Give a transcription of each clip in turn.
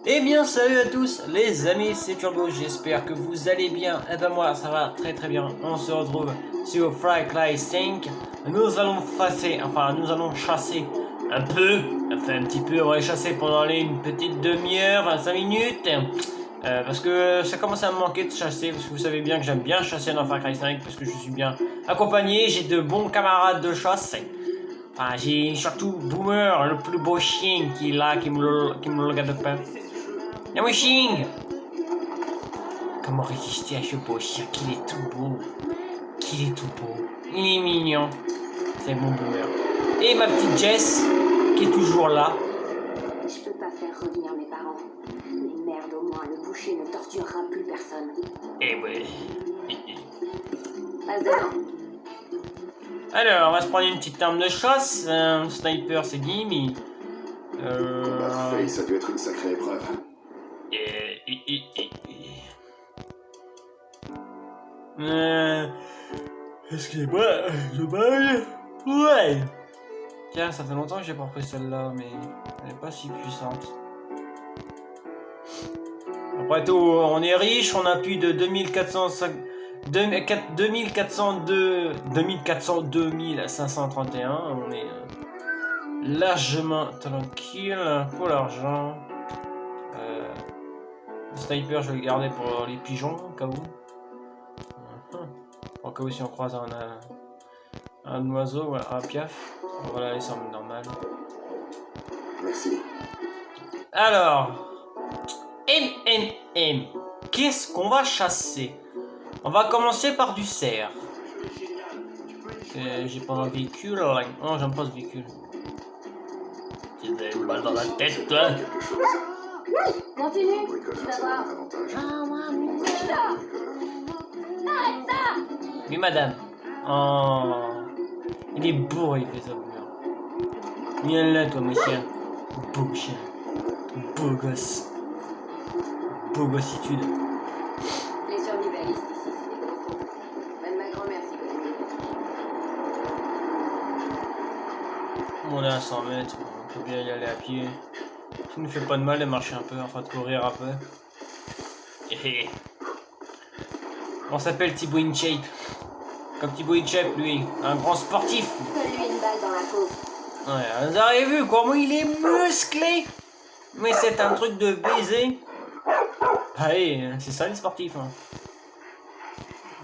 Eh bien, salut à tous les amis, c'est Turbo, j'espère que vous allez bien. Et ben moi, ça va très très bien. On se retrouve sur Far Cry 5. Nous allons chasser un peu, enfin un petit peu, on va les chasser pendant une petite demi-heure, 25 minutes. Parce que ça commence à me manquer de chasser, parce que vous savez bien que j'aime bien chasser dans Far Cry 5, parce que je suis bien accompagné, j'ai de bons camarades de chasse. Ah, j'ai surtout Boomer, le plus beau chien qui est là, qui me regarde pas. Yamushing! Comment résister à ce beau chien? Qu'il est tout beau. Qu'il est tout beau. Il est mignon. C'est mon Boomer. Et ma petite Jess, qui est toujours là. Je peux pas faire revenir mes parents. Mais merde, au moins, le boucher ne torturera plus personne. Eh ouais. Passe devant. Alors, on va se prendre une petite arme de chasse. Un sniper, c'est Gimme. Parfait, ça peut être une sacrée épreuve. Excusez-moi, je baille. Ouais. Tiens, ça fait longtemps que j'ai pas repris celle-là, mais elle est pas si puissante. Après tout, on est riche, on a plus de 2531, on est largement tranquille pour l'argent. Le sniper, je vais le garder pour les pigeons, au cas où. Au cas où si on croise un oiseau, voilà, un piaf. Voilà, il semble normal. Merci. Alors, qu'est-ce qu'on va chasser? On va commencer par du cerf. J'ai pas un véhicule. Non, j'aime pas ce véhicule. Tu as une balle dans la tête, toi. Quelque chose. Continue, Bricoleur, tu vas ça voir. donne un avantage. Arrête ça! Oui, madame. Oh, il est beau, il fait ça, Boomer. Viens là, toi, mon chien. Beau chien. Beau gosse. Beau gossitude. Les survivalistes ici, c'est des gros fous. Même ma grand-mère s'y connaît. On est à 100 mètres, on peut bien y aller à pied. Ça ne fait pas de mal de marcher un peu, enfin de courir un peu. On s'appelle Thibaut InShape. Comme Thibaut InShape, lui, un grand sportif. Colle-lui une balle dans la peau. Ouais, vous avez vu comment il est musclé? Mais c'est un truc de baiser. Allez, c'est ça les sportifs. Hein.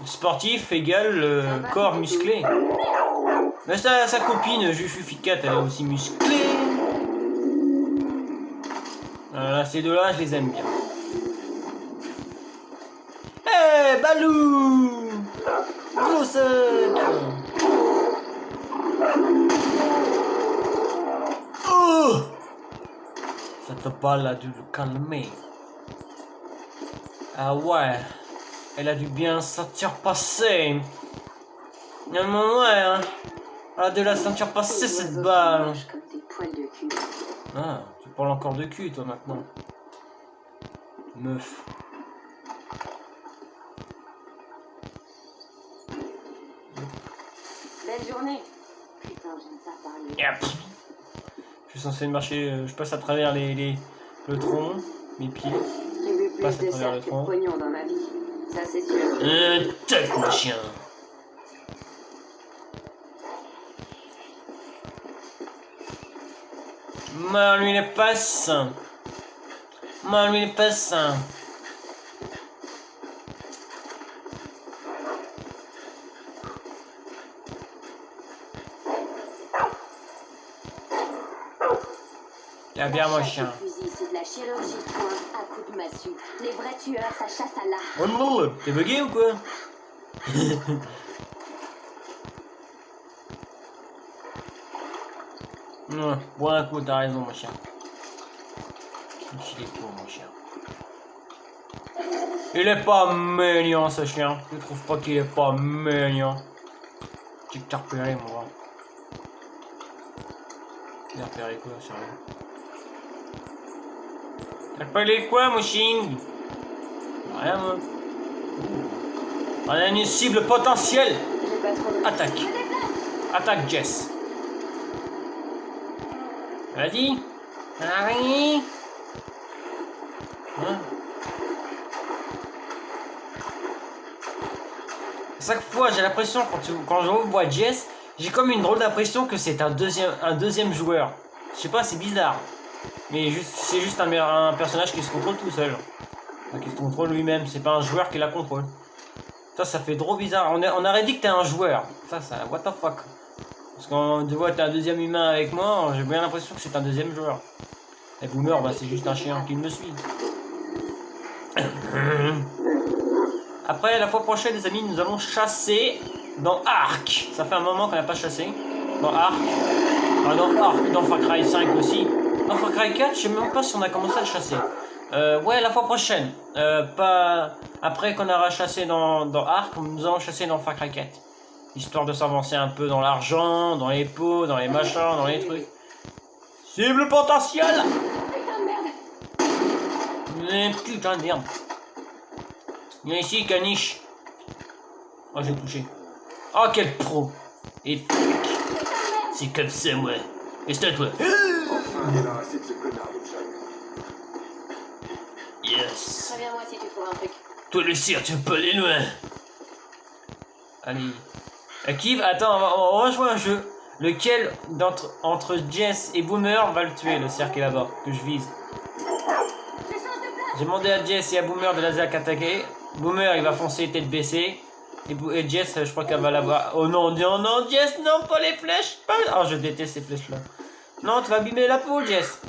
Sportif égale corps musclé. Mais sa copine, Juju 4, elle est aussi musclée. Voilà, ces deux-là, je les aime bien. Hé, Balou! Grossette! Oh! Ça te parle a dû le calmer. Ah ouais, elle a dû bien sentir passer. Non, ouais, hein. Elle a dû la sentir passer cette balle. Comme tes poils de cul. Ah, tu parles encore de cul toi maintenant. Meuf. Belle journée. Putain, j'aime pas parler. Yep. Je suis censé marcher, je passe à travers le tronc, mes pieds. J'ai vu plus Passe à de travers le cerfs que de tronc. pognon dans ma vie. Ça, c'est sûr. Tête mon chien. Marre-lui les fesses. Marre-lui les fesses. Tiens bien mon chien. Le fusil, c'est de la chirurgie de poing à coups de massue. Les vrais tueurs, ça chasse à l'arc. Oh, t'es bugué ou quoi? Non, bois un coup, t'as raison mon chien. Il est pour mon chien. Il est pas mignon ce chien. Tu trouves pas qu'il est pas mignon? Tu t'as repéré moi. Tu t'as repéré quoi sérieux? T'as repéré quoi mon chien? Rien moi. On a une cible potentielle. J'ai pas trop de... Attaque. Je me déplace. Attaque Jess. Vas-y. Allez. Hein? Chaque fois, j'ai l'impression, quand je revois Jess, j'ai comme une drôle d'impression que c'est un deuxième joueur. Je sais pas, c'est bizarre. Mais c'est juste un personnage qui se contrôle tout seul. Enfin, qui se contrôle lui-même, c'est pas un joueur qui la contrôle. Ça fait trop bizarre. On aurait dit que t'es un joueur. Ça, what the fuck. Parce quand tu vois, t'es un deuxième humain avec moi, j'ai bien l'impression que c'est un deuxième joueur. Et Boomer, bah, c'est juste un chien qui me suit. Après, la fois prochaine, les amis, nous allons chasser dans Ark. Ça fait un moment qu'on n'a pas chassé. Dans Ark. Ah, dans Ark, dans Far Cry 5 aussi. Dans Far Cry 4, je sais même pas si on a commencé à le chasser. Ouais, la fois prochaine. Pas après qu'on aura chassé dans Ark, nous allons chasser dans Far Cry 4. Histoire de s'avancer un peu dans l'argent, dans les pots, dans les machins, dans les trucs. Cible potentiel! Putain de merde. Viens ici, caniche. Oh, j'ai touché. Oh, quel pro. Et c'est comme ça, moi. Et c'est à toi. Yes. Préviens-moi si tu trouves un truc. Toi, le cire, tu peux aller loin. Allez. Qui va... Attends, on va jouer un jeu. Lequel entre Jess et Boomer va le tuer, le cerf qui est là-bas, que je vise. J'ai demandé à Jess et à Boomer de laser attaquer. Boomer, il va foncer tête baissée. Et Jess, je crois qu'elle va l'avoir. Oh non, non, non, Jess, non, pas les flèches. Pas... Oh, je déteste ces flèches-là. Non, tu vas abîmer la peau, Jess.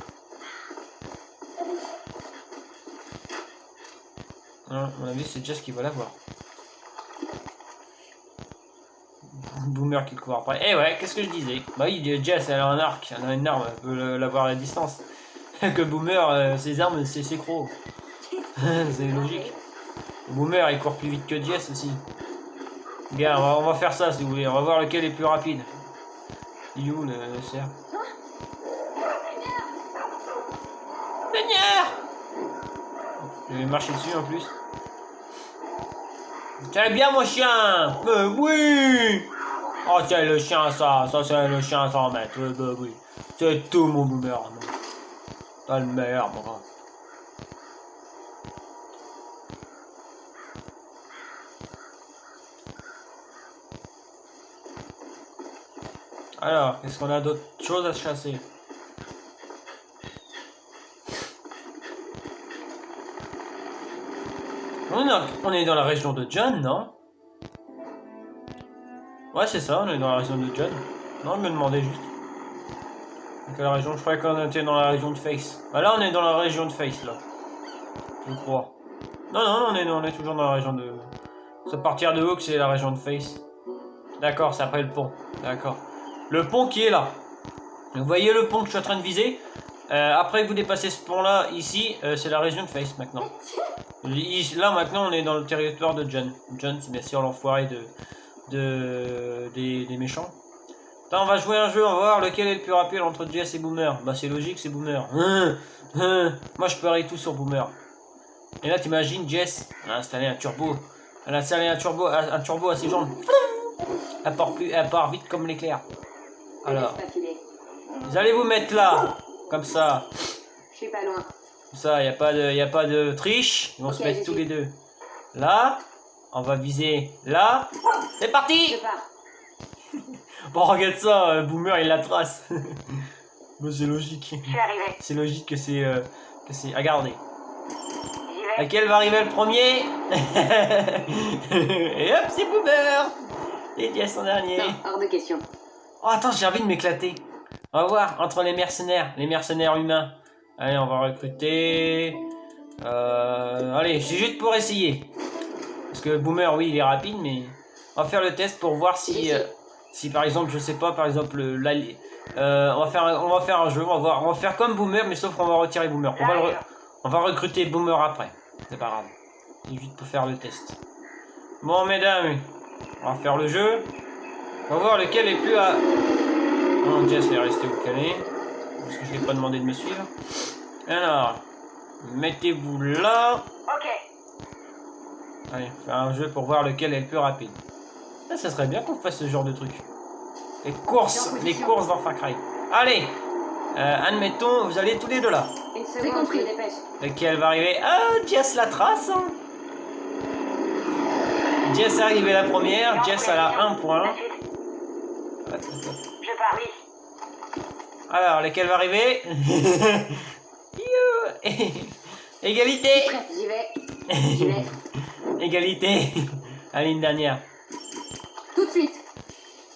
Non, à mon avis, c'est Jess qui va l'avoir. Boomer qui court après. Eh ouais, qu'est-ce que je disais? Bah oui, Jess, elle a un arc, elle a une arme, elle peut l'avoir à la distance. Que Boomer, ses armes, c'est ses crocs. C'est logique. Boomer, il court plus vite que Jess aussi. Gars, on va faire ça si vous voulez. On va voir lequel est plus rapide. Il est où le cerf? Seigneur! Je vais marcher dessus en plus. Tiens bien mon chien! Oui! Oh c'est le chien ça c'est le chien 100 mètres. Oui. C'est tout mon Boomer. T'as le meilleur moi. Alors, est-ce qu'on a d'autres choses à chasser? On est dans la région de John, non? Ouais, c'est ça, on est dans la région de John. Non, je me demandais juste. Dans quelle région? Je croyais qu'on était dans la région de Face. Bah là, on est dans la région de Face, là. Je crois. Non, on est toujours dans la région de... C'est à partir de haut que c'est la région de Face. D'accord, c'est après le pont. D'accord. Le pont qui est là. Vous voyez le pont que je suis en train de viser? Après que vous dépassez ce pont-là, ici, c'est la région de Face, maintenant. Là, maintenant, on est dans le territoire de John. John, c'est bien sûr l'enfoiré des méchants. Attends, on va jouer un jeu, on va voir lequel est le plus rapide entre Jess et Boomer. Bah c'est logique, c'est Boomer. Moi je parie tout sur Boomer. Et là t'imagines Jess, elle a installé un turbo. Elle a installé un turbo à ses jambes. Elle part vite comme l'éclair. Alors, vous allez vous mettre là, comme ça. Je suis pas loin. Comme ça, y a pas de triche. Ils vont se mettre tous les deux. Là, on va viser là. C'est parti! Je pars. Bon, regarde ça, Boomer il la trace. Bon, c'est logique. Je suis arrivé. C'est logique que c'est. Regardez. Laquelle va arriver le premier? Et hop, c'est Boomer! Et Jess en dernier. Non, hors de question. Oh, attends, j'ai envie de m'éclater. On va voir entre les mercenaires humains. Allez, on va recruter. Allez, c'est juste pour essayer. Parce que Boomer, oui, il est rapide, mais on va faire le test pour voir si. Si par exemple, je sais pas, par exemple, on va faire un jeu, on va faire comme Boomer, mais sauf qu'on va retirer Boomer. On va recruter Boomer après. C'est pas grave. C'est juste pour faire le test. Bon, mesdames, on va faire le jeu. On va voir lequel est plus à... Non, Jess est resté au calé. Parce que je l'ai pas demandé de me suivre. Alors, mettez-vous là. Ok. Allez, faire un jeu pour voir lequel est le plus rapide. Là, ça serait bien qu'on fasse ce genre de truc. Les courses dans Far Cry. Allez, Admettons, vous allez tous les deux là. Une seconde, je me dépêche. Lequel va arriver? Ah, Jess la trace. Hein. Jess est arrivée la première. Jess elle a 1 point. Je pars, oui. Alors, lequel va arriver? Égalité. Prête, j'y vais. J'y vais. Égalité. À la ligne dernière. Tout de suite.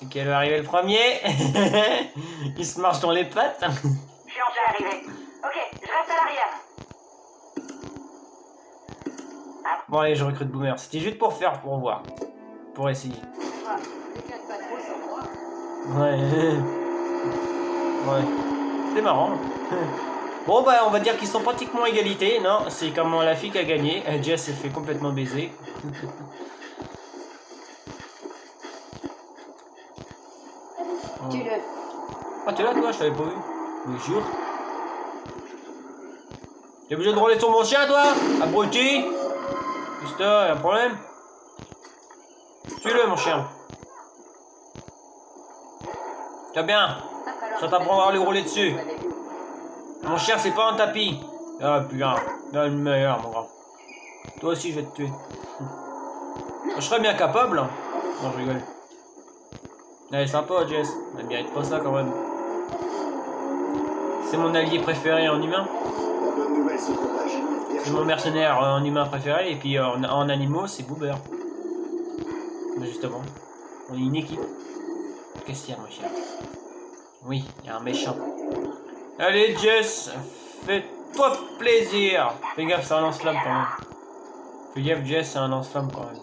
Lequel va arriver le premier? Il se marche dans les pattes. Je suis enfin arrivé. Ok, je reste à l'arrière. Bon allez, je recrute Boomer. C'était juste pour faire, pour voir. Pour essayer. T'éclates pas trop sans moi. Ouais. Ouais. C'est marrant. Bon bah on va dire qu'ils sont pratiquement à égalité. Non, c'est comme la fille qui a gagné. Jess s'est fait complètement baiser. Tu-le. Ah t'es là toi, je t'avais pas vu. Oui, jure. T'es obligé de rouler sur mon chien toi? Abruti? Qu'est-ce que t'as? Y'a un problème? Tue-le mon chien. Tiens bien. Ça t'apprendra à lui rouler dessus. Mon chien c'est pas un tapis. Ah putain, là le meilleur mon grand. Toi aussi je vais te tuer. Je serais bien capable. Non je rigole. Elle est sympa Jess, elle mérite pas ça quand même. C'est mon allié préféré en humain. La bonne nouvelle se propage. C'est mon mercenaire en humain préféré et puis en animaux c'est Boober. Mais justement, on est une équipe. Qu'est-ce qu'il y a mon chien? Oui, il y a un méchant. Allez Jess, fais-toi plaisir. Fais gaffe, c'est un lance-flamme quand même. Fais gaffe Jess, c'est un lance-flamme quand même.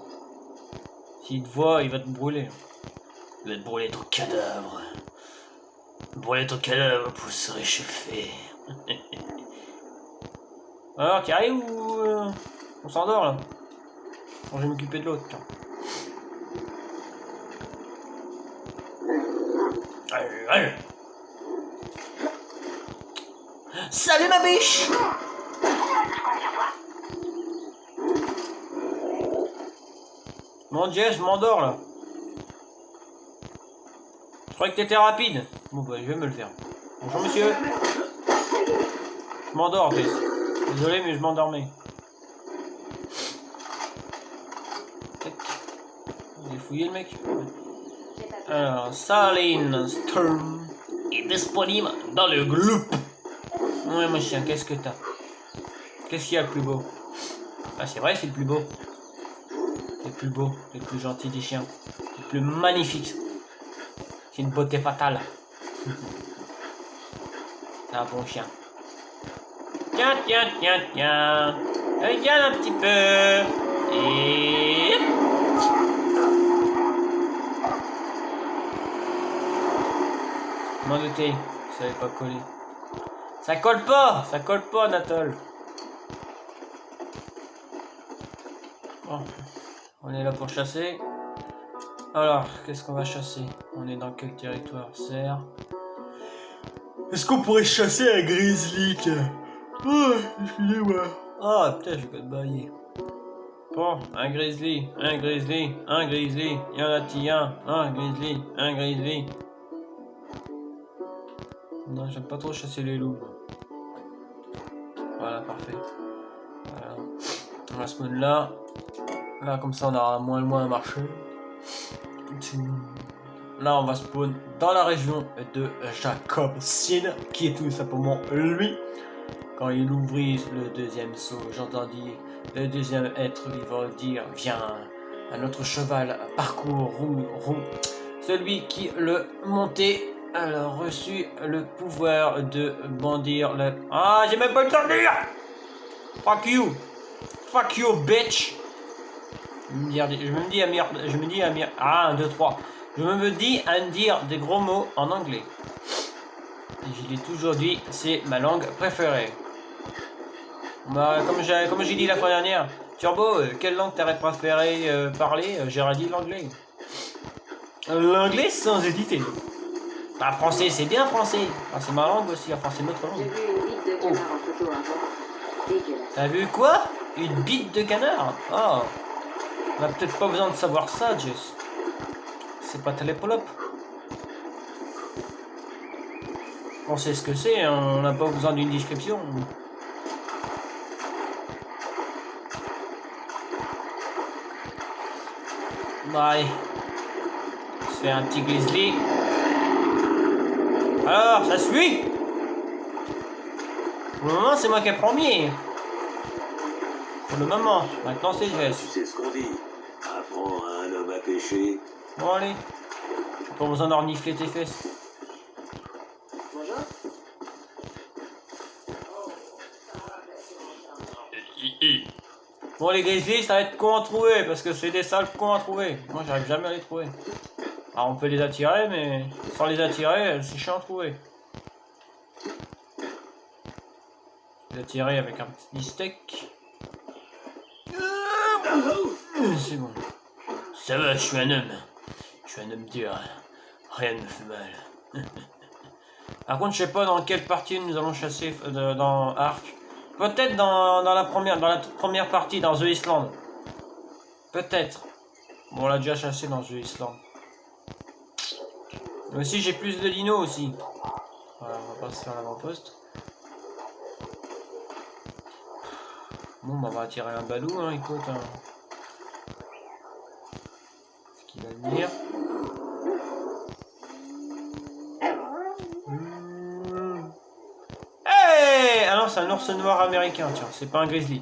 S'il te voit, il va te brûler. Il va te brûler ton cadavre. Brûler ton cadavre pour se réchauffer. Alors, tu arrives ou on s'endort là? Bon, je vais m'occuper de l'autre. Allez, allez. Salut ma biche! Mon Dieu, je m'endors là. Je croyais que t'étais rapide. Bon bah je vais me le faire. Bonjour monsieur. Je m'endors, Tess. Désolé mais je m'endormais. J'ai fouillé le mec. Alors, Saline Storm est disponible dans le groupe. Ouais mon chien, qu'est-ce que t'as? Qu'est-ce qu'il y a le plus beau? Ah c'est vrai, c'est le plus beau. C'est le plus beau, c'est le plus gentil des chiens. C'est le plus magnifique. C'est une beauté fatale. C'est un bon chien. Tiens, tiens, tiens, tiens. Regarde un petit peu. Et... M'en doutais, ça n'avait pas collé. Ça colle pas, Anatole. Bon, on est là pour chasser. Alors, qu'est-ce qu'on va chasser? On est dans quel territoire? Serre. Est-ce qu'on pourrait chasser un grizzly? Oh, excusez-moi. Ah, putain, je vais te bailler. Bon, un grizzly, un grizzly, un grizzly. Il y en a-t-il un grizzly, un grizzly. Non, j'aime pas trop chasser les loups. Voilà, parfait. Voilà. On va spawn là. Là, comme ça, on aura moins à marcher. Là, on va spawn dans la région de Jacob Sin, qui est tout simplement lui. Quand il ouvrit le deuxième seau, j'entendis le deuxième être vivant dire: viens, à notre cheval, parcours, roue. Celui qui le montait a reçu le pouvoir de bandir le... Ah, j'ai même pas le temps de dire! Fuck you, bitch! Je me dis ah, 1, 2, 3. Je me dis à dire des gros mots en anglais. Et je l'ai toujours dit, c'est ma langue préférée. Bah, comme j'ai dit la fois dernière, Turbo, quelle langue t'aurais préféré parler? J'aurais dit l'anglais. L'anglais sans hésiter. Bah, français, c'est bien français. Ah, c'est ma langue aussi, enfin, c'est notre J'ai langue. vu une bite de canard en photo avant. Dégueulasse. T'as vu quoi? Une bite de canard? Oh. On a peut-être pas besoin de savoir ça, Jess. C'est pas télépolop. On sait ce que c'est, hein, on n'a pas besoin d'une description. Bon, allez. On se fait un petit grizzly. Alors, ça suit? Pour le moment, c'est moi qui ai premier. Pour le moment. Maintenant, c'est Jess. Tu sais ce qu'on dit. Apprends à un homme à pêcher. Bon, allez. J'ai pas besoin d'ornifler tes fesses. Bon, les grizzlies, ça va être con à trouver parce que c'est des sales cons à trouver. Moi, j'arrive jamais à les trouver. Alors, on peut les attirer, mais sans les attirer, c'est chiant à trouver. Les attirer avec un petit steak. C'est bon. Ça va, je suis un homme. Je suis un homme dur. Rien ne me fait mal. Par contre, je sais pas dans quelle partie nous allons chasser dans Ark. Peut-être dans la toute première partie, dans The Island. Peut-être. Bon, on l'a déjà chassé dans The Island. Mais aussi, j'ai plus de dinos aussi. Voilà, on va passer à l'avant-poste. Bon, bah, on va attirer un balou, hein, écoute. Hein. Ce qui va venir. Ah non, c'est un ours noir américain, tiens, c'est pas un grizzly.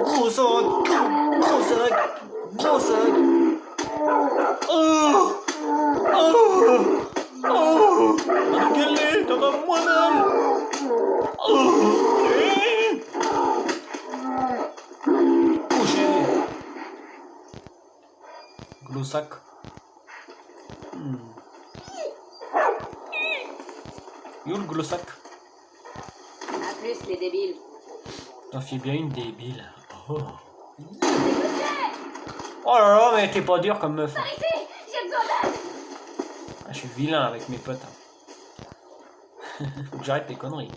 Gros sac, gros sac, gros sac. Oh, oh, oh, regardez, t'en as moins mal. Oh, couché. Gros sac. Yo le gros sac. À plus, les débiles. T'en fais bien une débile. Oh. Oh là là, mais t'es pas dur comme meuf. Par ici, j'ai besoin d'aide. Ah, je suis vilain avec mes potes. Faut que j'arrête les conneries.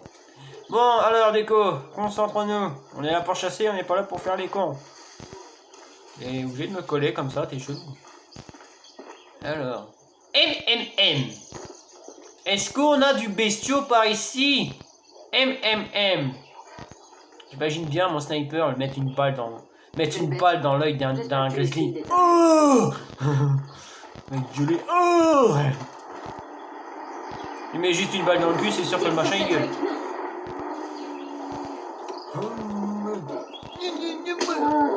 Bon, alors Déco, concentre-nous. On est là pour chasser, on n'est pas là pour faire les cons. T'es obligé de me coller comme ça, t'es chelou. Alors. MMM. Est-ce qu'on a du bestiau par ici? MMM. J'imagine bien mon sniper mettre une balle dans l'œil d'un grizzly. Oh. Mec gelé. Oh. Il met juste une balle dans le cul, c'est sûr que le machin il gueule.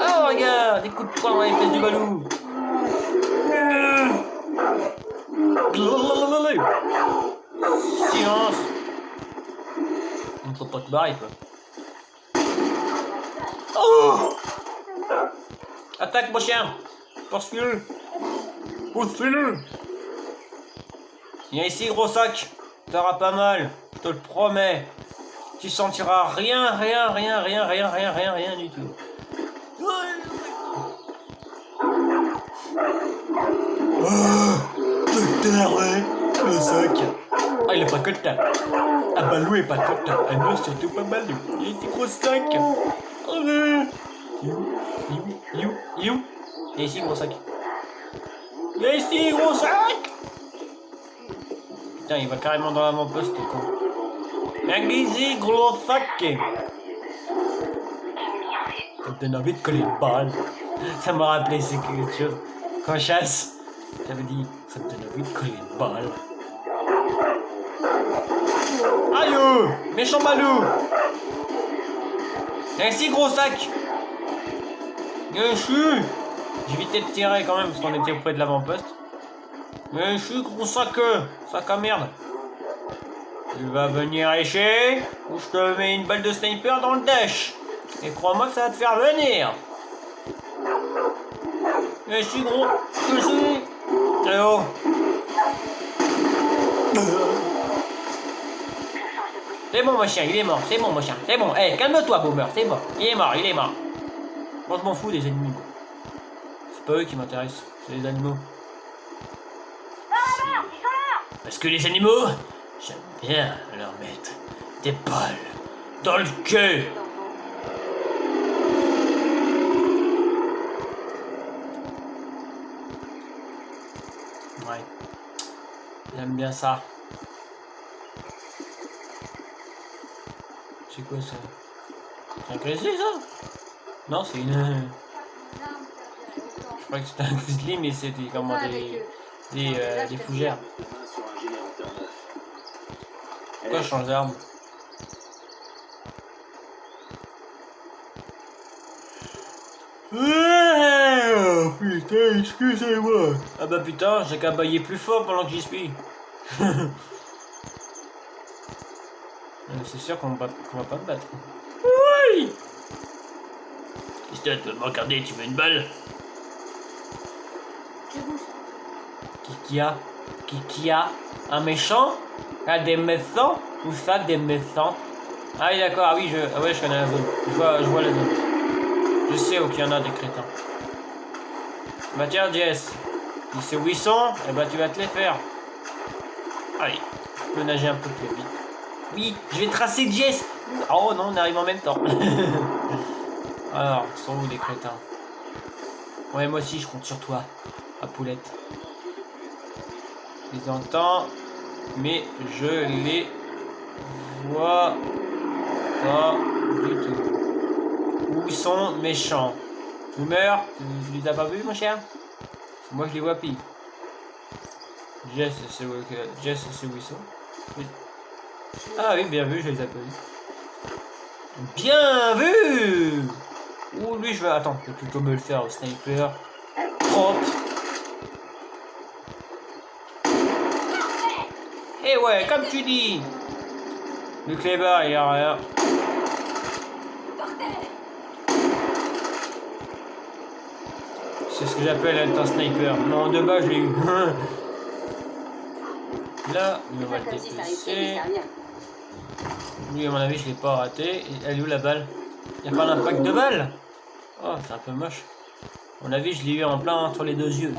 Oh regarde, des coups de poing dans les fesses du balou. Silence. On peut pas te barrer quoi. Oh. Attaque mon chien. Poursuis-le. Poursuis-le. Viens ici gros sac. T'auras pas mal. Je te le promets. Tu sentiras rien du tout. Ouais. Le sac. Ah, il est pas cotta. Ah, Balou est pas cotta. Ah non, surtout pas Balou. Il est gros sac. You. Viens ici, gros sac. Viens ici, gros sac. Putain, il va carrément dans l'avant-poste, con. Viens ici, gros sac. Ça me donne envie de coller une balle. Ça m'a rappelé c'est quelque chose. Quand je chasse, j'avais dit, ça me donne envie de coller une balle. Aïe, méchant Balou. Viens ici, gros sac. Viens ici. J'ai évité de tirer quand même parce qu'on était auprès de l'avant-poste. Viens ici, gros sac à merde. Tu vas venir ici ou je te mets une balle de sniper dans le dash. Et crois-moi que ça va te faire venir. Viens ici, gros. Viens ici. Allez, oh. C'est bon mon chien, il est mort, c'est bon mon chien, c'est bon. Eh, calme-toi Boomer, c'est bon, il est mort. Moi je m'en fous des ennemis. C'est pas eux qui m'intéressent, c'est les animaux. Parce que les animaux, j'aime bien leur mettre des balles dans le cul. Ouais, j'aime bien ça. C'est quoi ça? C'est un grizzly ça? Non, c'est une... Je croyais que c'était un grizzly, mais c'était comment des fougères. Sur un générateur neuf. Pourquoi je change d'arme? Putain, excusez-moi. Ah bah putain, j'ai qu'à bailler plus fort pendant que j'y suis. C'est sûr qu'on va pas me battre. Oui. Christophe, tu vas me regarder, tu veux une balle? Je bouge. Qui a? Un méchant? Ah, des méchants? Où ça, des méchants? Ah oui, d'accord, ah oui, je connais la zone. Je vois la zone. Je sais où il y en a des crétins. Bah tiens, Jess, si c'est où ils sont, eh bah tu vas te les faire. Allez, je peux nager un peu plus vite. Oui, je vais tracer Jess. Oh non, on arrive en même temps. Alors, ils sont où les crétins? Ouais, moi aussi, je compte sur toi, à poulette. Je les entends, mais je les vois pas du tout. Où ils sont méchants? Boomer, tu les as pas vus, mon cher? Moi, je les vois pire. Jess, c'est où ils sont? Oui. Ah oui, bien vu, je les ai pas vus. Bien vu! Ouh, lui, je vais... Attends, je vais plutôt me le faire au sniper. Hop! Eh ouais, comme tu dis! Le clébard, il a rien. C'est ce que j'appelle être un sniper. Non, de bas, je l'ai eu. Là, on va le déplacer. Lui, à mon avis, je l'ai pas raté. Elle est où la balle? Il n'y a pas d'impact de balle? Oh, c'est un peu moche. À mon avis, je l'ai eu en plein entre les deux yeux.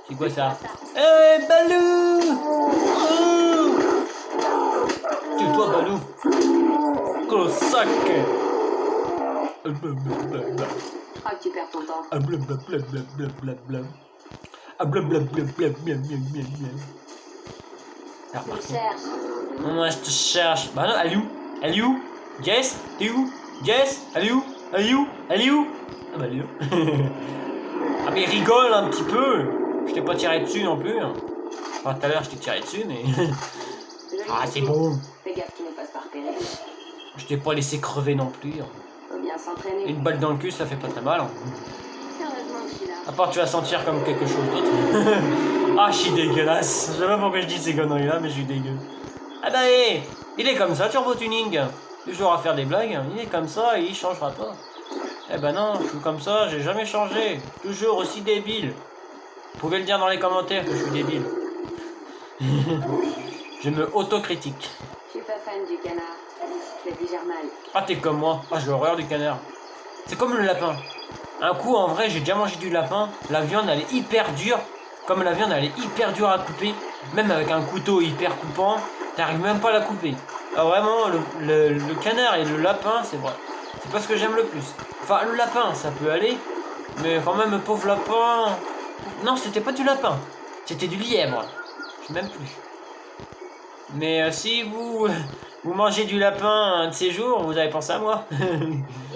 C'est quoi ça? Eh, Balou! Oh! Tue-toi, Balou! Colosac! Ah, tu perds ton temps. Ah, blablabla. Ah, blablabla. Je cherche. Moi, je te cherche. Bah non, elle est où? Elle est où? Jess? T'es où? Jess? Elle est où? Elle est où? Elle est où? Ah bah elle est où? Ah mais rigole un petit peu. Je t'ai pas tiré dessus non plus. Enfin, tout à l'heure, je t'ai tiré dessus, mais... Ah, c'est bon. Fais gaffe qu'il ne passe pas repérer. Je t'ai pas laissé crever non plus. Faut bien s'entraîner. Une balle dans le cul, ça fait pas très mal. Heureusement que je suis là. À part, tu vas sentir comme quelque chose d'autre. Ah, je suis dégueulasse. Je sais pas pourquoi je dis ces conneries-là, mais je suis dégueu. Ah bah, hé, il est comme ça, Turbo Tuning. Toujours à faire des blagues. Il est comme ça et il changera pas. Eh ben non, je suis comme ça, j'ai jamais changé. Toujours aussi débile. Vous pouvez le dire dans les commentaires que je suis débile. Je me autocritique. Je suis pas fan du canard. Je le digère mal. Ah, t'es comme moi. Ah, j'ai horreur du canard. C'est comme le lapin. Un coup, en vrai, j'ai déjà mangé du lapin. La viande, elle est hyper dure. Comme la viande, elle est hyper dure à couper. Même avec un couteau hyper coupant, t'arrives même pas à la couper. Ah, vraiment, le canard et le lapin, c'est vrai. C'est pas ce que j'aime le plus. Enfin, le lapin, ça peut aller. Mais quand même, pauvre lapin... Non, c'était pas du lapin. C'était du lièvre. Je sais même plus. Mais si vous mangez du lapin un de ces jours, vous avez pensé à moi.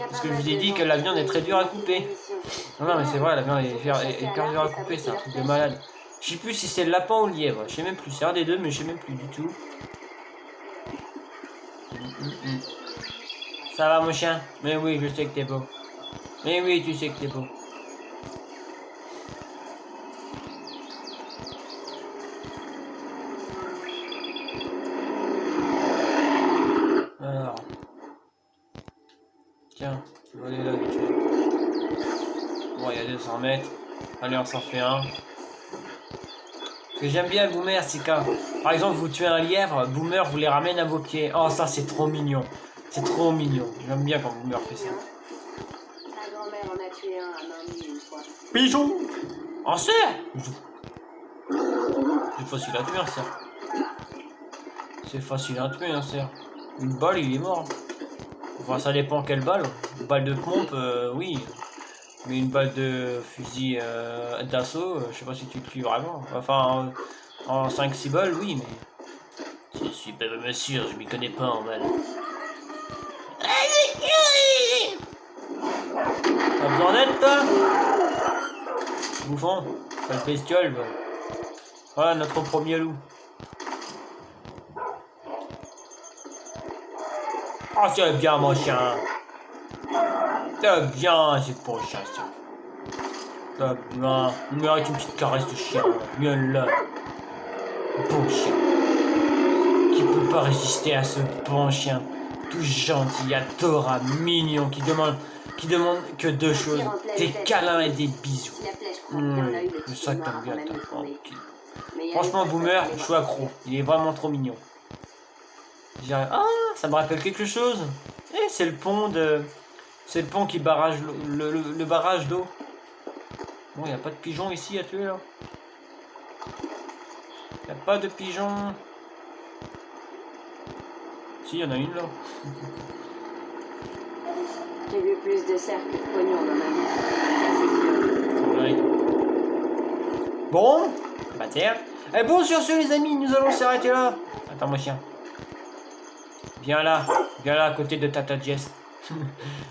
Parce que je vous ai dit que la viande est très dure à couper. Non, mais c'est vrai, la viande est hyper dure à couper, c'est un truc de malade. Je sais plus si c'est le lapin ou le lièvre, je sais même plus. C'est un des deux, mais je sais même plus du tout. Ça va, mon chien? Mais oui, je sais que t'es beau. Mais oui, tu sais que t'es beau. Alors. Tiens, tu vas aller là vite fait. Bon, il y a 200 mètres. Allez, on s'en fait un. Ce que j'aime bien, Boomer, c'est quand, par exemple, vous tuez un lièvre, Boomer vous les ramène à vos pieds. Oh, ça, c'est trop mignon. C'est trop mignon. J'aime bien quand Boomer fait ça. Ma grand-mère en a tué un à main nue une fois. Pigeon! En cerf! C'est facile à tuer, un cerf. C'est facile à tuer, un cerf. Une balle, il est mort. Enfin, ça dépend quelle balle. Une balle de pompe, oui. Mais une balle de fusil d'assaut, je sais pas si tu le tues vraiment. Enfin, en 5-6 balles, oui, mais... Je suis pas monsieur, je m'y connais pas en balle. toi. Bouffon, sale bestiole. Bah. Voilà notre premier loup. Oh, c'est bien mon chien. C'est bien, c'est pour le chien, ça. C'est bien. Il mérite une petite caresse de chien. Viens là. Bon chien. Qui peut pas résister à ce bon chien. Tout gentil, adorable, mignon, qui demande que deux choses. Des câlins et des bisous. C'est ça que t'aimes bien, toi. Okay. Franchement, Boomer, je suis accro. Il est vraiment trop mignon. Ah, ça me rappelle quelque chose. Eh, c'est le pont de... C'est le pont qui barrage le barrage d'eau. Bon, il n'y a pas de pigeons ici à tuer, là. Il n'y a pas de pigeons. Si, il y en a une, là. J'ai vu plus de cerfs que de pognons dans ma vie. Ça, c'est sûr. Bon, bah tiens. Et bon, sur ce, les amis, nous allons s'arrêter là. Attends, mon chien. Viens là à côté de Tata Jess.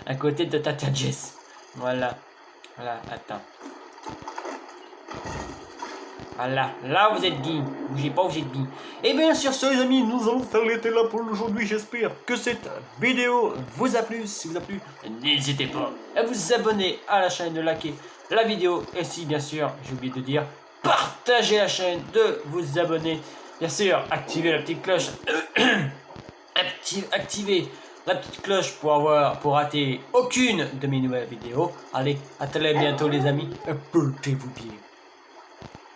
À côté de Tata Jess. Voilà. Voilà, attends. Voilà, là vous êtes guy. Bougez pas, vous êtes guy. Et bien sur ce, les amis, nous allons s'arrêter là pour aujourd'hui. J'espère que cette vidéo vous a plu. Si vous a plu, n'hésitez pas à vous abonner à la chaîne, de liker la vidéo. Et si, bien sûr, j'ai oublié de dire, partagez la chaîne, de vous abonner. Bien sûr, activez la petite cloche. Activez la petite cloche pour rater aucune de mes nouvelles vidéos. Allez, à très bientôt les amis. Portez-vous bien.